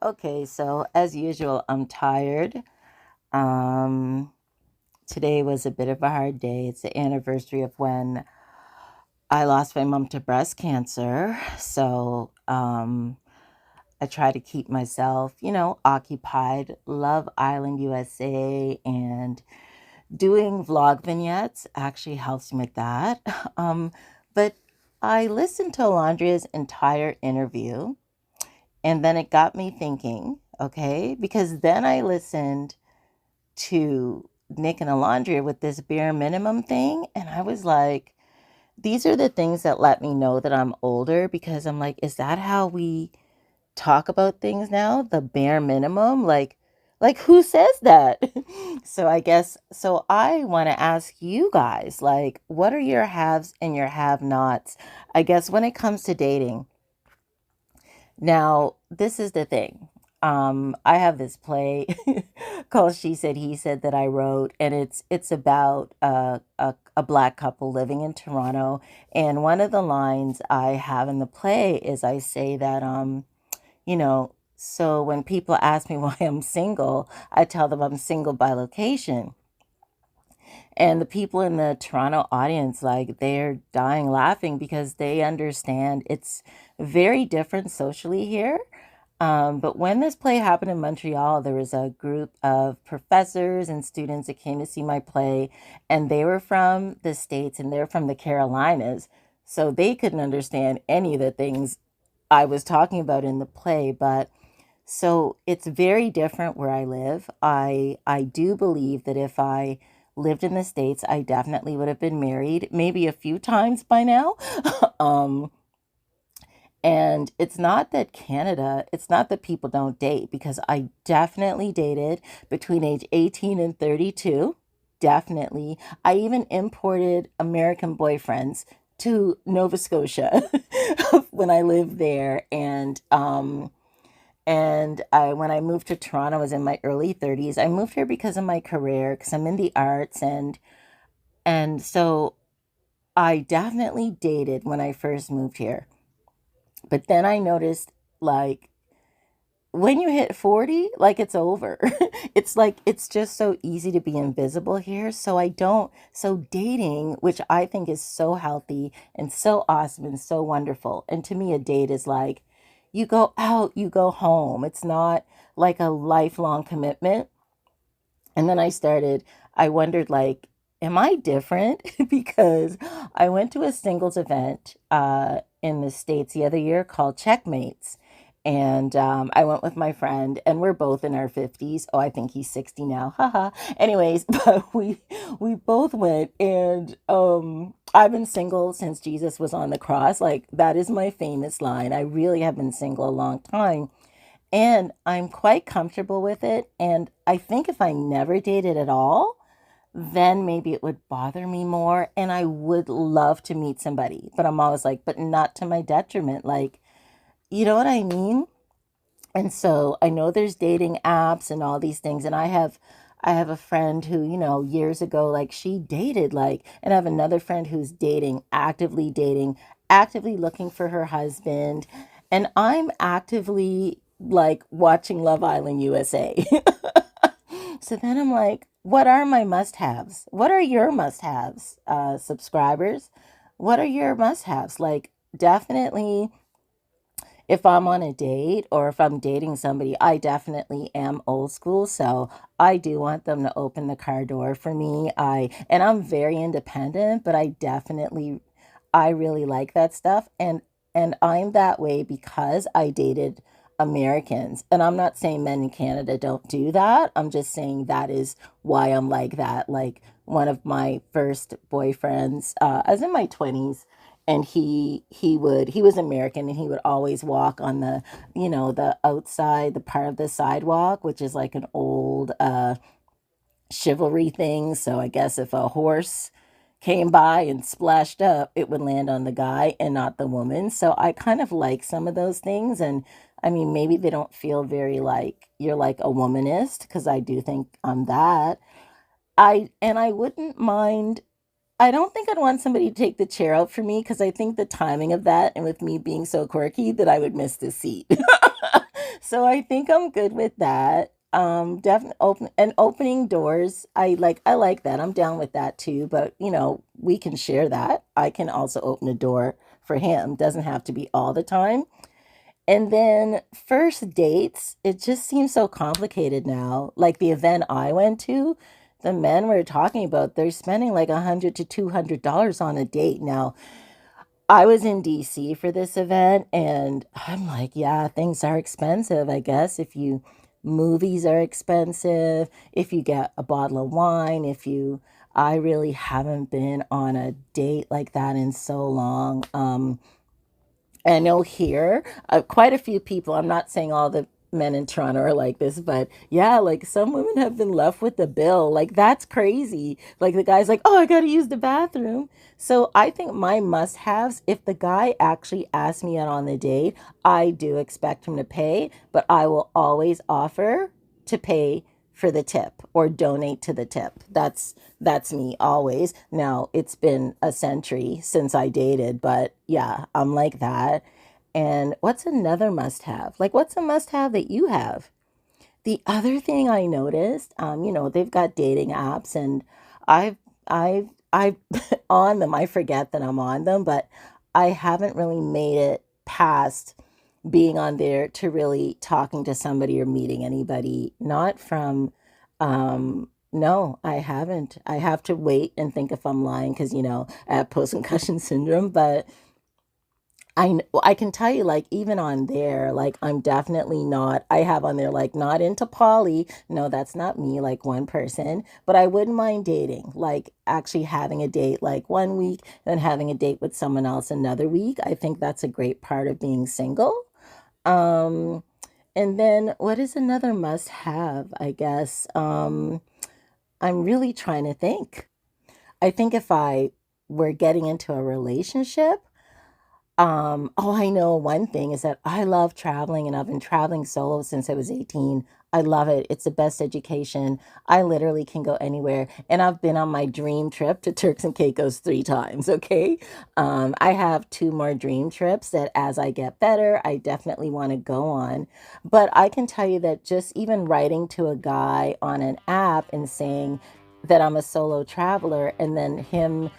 Okay, so as usual, I'm tired. Um, Today was a bit of a hard day. It's the anniversary of when I lost my mom to breast cancer. So I try to keep myself, occupied. Love Island USA and doing vlog vignettes actually helps me with that. But I listened to Olandria's entire interview and then it got me thinking, okay, because then I listened to Nic and Olandria with this bare minimum thing. And I was like, these are the things that let me know that I'm older because I'm like, is that how we talk about things now? The bare minimum? Like who says that? So I guess so I want to ask you guys, like, what are your haves and your have nots? I guess when it comes to dating. Now, this is the thing. I have this play called She Said He Said that I wrote, and it's about a black couple living in Toronto. And one of the lines I have in the play is I say that so when people ask me why I'm single, I tell them I'm single by location. And the people in the Toronto audience, like, they're dying laughing because they understand it's very different socially here. But when this play happened in Montreal, there was a group of professors and students that came to see my play, and they were from the States and they're from the Carolinas. So they couldn't understand any of the things I was talking about in the play. But so it's very different where I live. I do believe that if I lived in the States, I definitely would have been married, maybe a few times by now. um, and it's not that people don't date because I definitely dated between age 18 and 32. Definitely. I even imported American boyfriends to Nova Scotia when I lived there. And when I moved to Toronto, I was in my early 30s. I moved here because of my career, because I'm in the arts, and so I definitely dated when I first moved here. But then I noticed, like, when you hit 40, like, it's over. It's like it's just so easy to be invisible here. So dating, which I think is so healthy and so awesome and so wonderful. And to me, a date is like you go out, you go home. It's not like a lifelong commitment. And then I wondered, like, am I different? Because I went to a singles event in the States the other year called Checkmates. And I went with my friend, and we're both in our 50s. Oh, I think he's 60 now. Haha. Anyways, but we both went, and I've been single since Jesus was on the cross. Like, that is my famous line. I really have been single a long time. And I'm quite comfortable with it. And I think if I never dated at all, then maybe it would bother me more. And I would love to meet somebody. But I'm always like, but not to my detriment. Like, you know what I mean? And so I know there's dating apps and all these things. And I have a friend who, years ago, like, she dated, like, and I have another friend who's dating, actively looking for her husband. And I'm actively, like, watching Love Island USA. So then I'm like, what are my must-haves? What are your must-haves, subscribers? What are your must-haves? Like, definitely, if I'm on a date or if I'm dating somebody, I definitely am old school. So I do want them to open the car door for me. And I'm very independent, but I really like that stuff. And I'm that way because I dated Americans. And I'm not saying men in Canada don't do that. I'm just saying that is why I'm like that. Like, one of my first boyfriends, I was in my 20s, and he was American, and he would always walk on the outside, the part of the sidewalk, which is like an old chivalry thing. So I guess if a horse came by and splashed up, it would land on the guy and not the woman. So I kind of like some of those things. And I mean, maybe they don't feel very like you're like a womanist, because I do think I'm that. I wouldn't mind. I don't think I'd want somebody to take the chair out for me, because I think the timing of that, and with me being so quirky, that I would miss the seat. So I think I'm good with that. Definitely opening doors. I like that. I'm down with that too, but we can share that. I can also open a door for him. Doesn't have to be all the time. And then first dates, it just seems so complicated now. Like the event I went to, the men we are talking about, they're spending like $100 to $200 on a date. Now, I was in DC for this event, and I'm like, yeah, things are expensive, I guess. If you movies are expensive, if you get a bottle of wine, I really haven't been on a date like that in so long. I know here, quite a few people, I'm not saying all the men in Toronto are like this, but yeah, like some women have been left with the bill. Like that's crazy. Like the guy's like, oh, I got to use the bathroom. So I think my must haves, if the guy actually asks me out on the date, I do expect him to pay, but I will always offer to pay for the tip or donate to the tip. That's me always. Now, it's been a century since I dated, but yeah, I'm like that. And what's another must have? Like, what's a must have that you have? The other thing I noticed, they've got dating apps, and I've on them. I forget that I'm on them, but I haven't really made it past being on there to really talking to somebody or meeting anybody. Not from, no, I haven't. I have to wait and think if I'm lying because, I have post concussion syndrome, but I can tell you, like, even on there, like, I'm definitely not, I have on there, like, not into poly. No, that's not me, like, one person, but I wouldn't mind dating, like, actually having a date, like, one week, then having a date with someone else another week. I think that's a great part of being single. Um, and then what is another must have, I guess? I'm really trying to think. I think if I were getting into a relationship, oh, I know one thing is that I love traveling and I've been traveling solo since I was 18. I love it. It's the best education. I literally can go anywhere. And I've been on my dream trip to Turks and Caicos 3 times, okay? I have two more dream trips that as I get better, I definitely want to go on. But I can tell you that just even writing to a guy on an app and saying that I'm a solo traveler and then him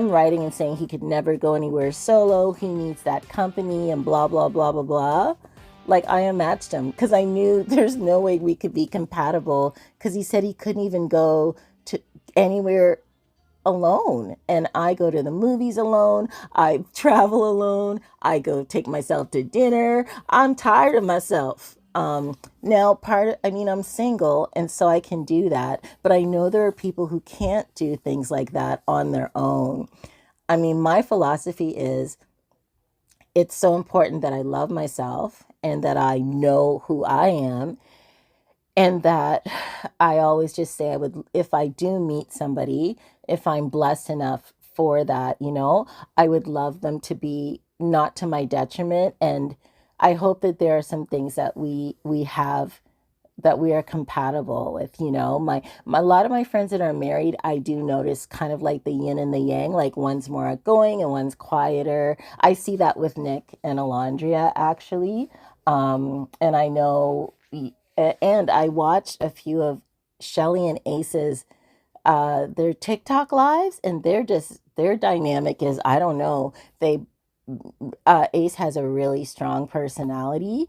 writing and saying he could never go anywhere solo, he needs that company and blah blah blah blah blah. Like I unmatched him because I knew there's no way we could be compatible because he said he couldn't even go to anywhere alone. And I go to the movies alone, I travel alone, I go take myself to dinner. I'm tired of myself. Now I mean, I'm single and so I can do that, but I know there are people who can't do things like that on their own. I mean, my philosophy is it's so important that I love myself and that I know who I am, and that I always just say I would, if I do meet somebody, if I'm blessed enough for that, I would love them to be not to my detriment. And I hope that there are some things that we have that we are compatible with. A lot of my friends that are married, I do notice kind of like the yin and the yang, like one's more outgoing and one's quieter. I see that with Nic and Olandria actually. And I know, and I watched a few of Shelly and Ace's their TikTok lives, and their dynamic is, I don't know, they Ace has a really strong personality.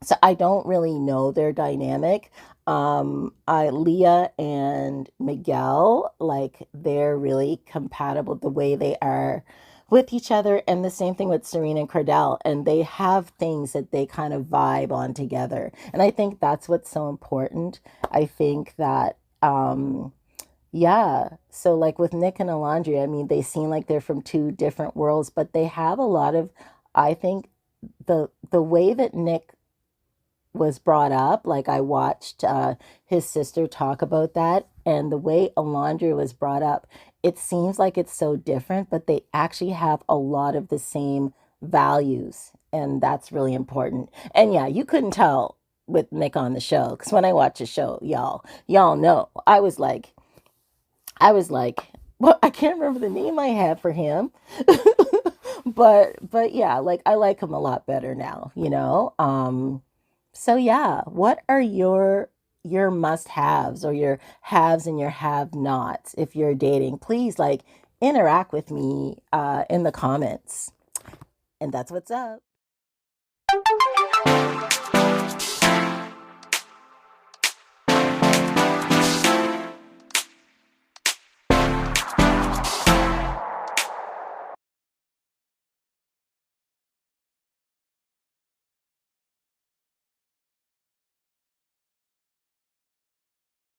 So I don't really know their dynamic. Leah and Miguel, like they're really compatible the way they are with each other, and the same thing with Serena and Cordell, and they have things that they kind of vibe on together, and I think that's what's so important. I think that yeah, so like with Nic and Alondria, I mean, they seem like they're from two different worlds, but they have a lot of, I think, the way that Nic was brought up. Like I watched his sister talk about that, and the way Alondra was brought up, it seems like it's so different, but they actually have a lot of the same values, and that's really important. And yeah, you couldn't tell with Nic on the show because when I watch a show, y'all know I was like, well, I can't remember the name I had for him, but yeah, like I like him a lot better now, you know? So yeah, what are your must-haves or your haves and your have-nots if you're dating? Please like interact with me in the comments. And that's what's up.